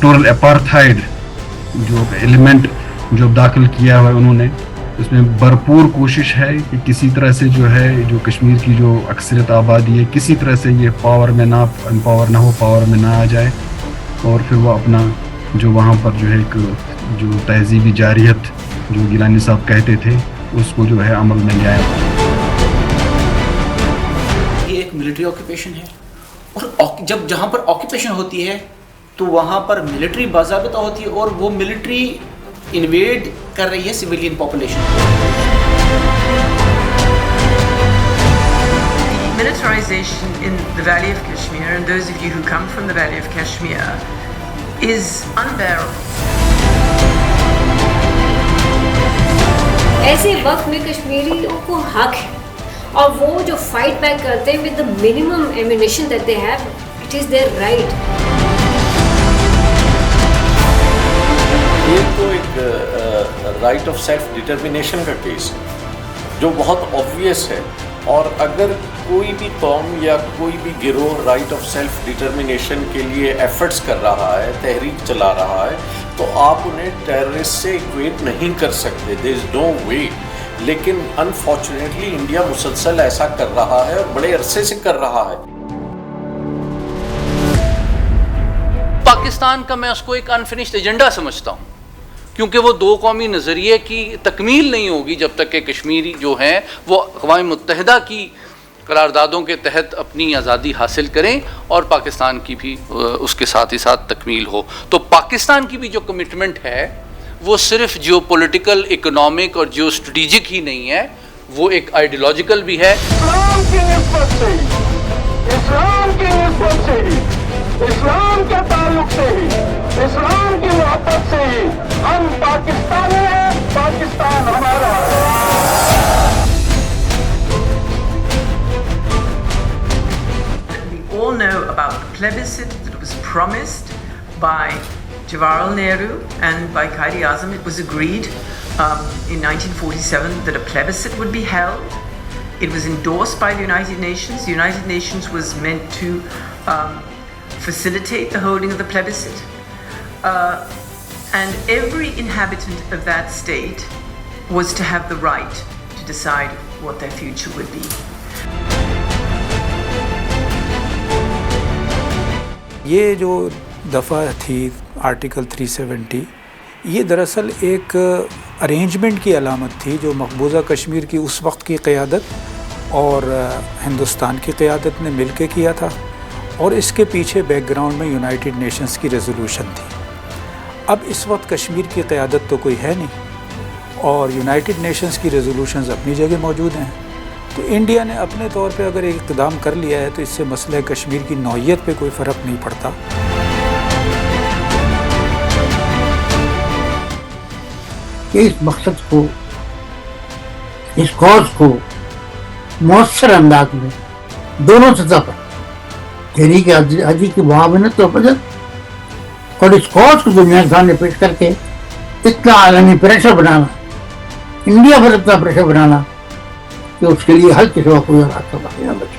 Sectoral اپارتھائڈ جو element جو داخل کیا ہوا ہے انہوں نے، اس میں بھرپور کوشش ہے کہ کسی طرح سے جو ہے جو کشمیر کی جو اکثریت آبادی ہے کسی طرح سے یہ پاور میں نہ آ جائے، اور پھر وہ اپنا جو وہاں پر جو ہے ایک جو تہذیبی جارحیت جو گیلانی صاحب کہتے تھے اس کو جو ہے عمل میں لے آیا۔ یہ ایک ملٹری آکوپیشن ہے، اور جب جہاں پر آکوپیشن ہوتی ہے تو وہاں پر ملٹری باضابطہ ہوتی ہے، اور وہ ملٹری انویڈ کر رہی ہے civilian population. Militarization in the Valley of Kashmir, and those of you who come from the Valley of Kashmir, is unbearable. ایسے وقت میں کشمیریوں کو حق ہے، اور وہ جو فائٹ بیک کرتے ہیں with the minimum ammunition that they have, it is their right. یہ تو ایک رائٹ آف سیلف ڈٹرمنیشن کا کیس ہے جو بہت obvious ہے، اور اگر کوئی بھی قوم یا کوئی بھی گروہ رائٹ آف سیلف ڈٹرمنیشن کے لیے ایفرٹس کر رہا ہے، تحریک چلا رہا ہے، تو آپ انہیں ٹیررسٹ سے ایکویٹ نہیں کر سکتے، دیر از نو وے۔ لیکن انفارچونیٹلی انڈیا مسلسل ایسا کر رہا ہے، اور بڑے عرصے سے کر رہا ہے۔ پاکستان کا میں اس کو ایک انفنشڈ ایجنڈا سمجھتا ہوں، کیونکہ وہ دو قومی نظریے کی تکمیل نہیں ہوگی جب تک کہ کشمیری جو ہیں وہ اقوام متحدہ کی قراردادوں کے تحت اپنی آزادی حاصل کریں، اور پاکستان کی بھی اس کے ساتھ ہی ساتھ تکمیل ہو۔ تو پاکستان کی بھی جو کمٹمنٹ ہے وہ صرف جیو پولیٹیکل، اکنامک اور جیو اسٹریٹجک ہی نہیں ہے، وہ ایک آئیڈیولوجیکل بھی ہے۔ اسلام کے تعلق سے ہی، اسلام کی محبت سے ہی ہم پاکستانی ہیں، پاکستان ہمارا We all know about the plebiscite that was promised by Jawaharlal Nehru and by Quaid Azam. It was agreed in 1947 that a plebiscite would be held. It was endorsed by the United Nations. The United Nations was meant to facilitate the holding of the plebiscite. And every inhabitant of that state was to have the right to decide what their future would be. یہ جو دفعہ تھی article 370، یہ دراصل ایک arrangement کی علامت تھی جو مقبوضہ کشمیر کی اس وقت کی قیادت اور ہندوستان کی قیادت نے مل کے کیا تھا، اور اس کے پیچھے بیک گراؤنڈ میں یونائٹڈ نیشنز کی ریزولوشن تھی۔ اب اس وقت کشمیر کی قیادت تو کوئی ہے نہیں، اور یونائٹڈ نیشنز کی ریزولوشنز اپنی جگہ موجود ہیں، تو انڈیا نے اپنے طور پہ اگر ایک اقدام کر لیا ہے تو اس سے مسئلہ کشمیر کی نوعیت پہ کوئی فرق نہیں پڑتا۔ کہ اس مقصد کو، اس کاز کو مؤثر انداز میں دونوں سطح پر تحریک آزادی کی معاونت و مدد اور اس کاز کو دنیا کے سامنے پیش کر کے اتنا عالمی پریشر بنانا، انڈیا پر اتنا پریشر بنانا کہ اس کے لیے حل کے سوا کوئی راستہ باقی نہ بچے۔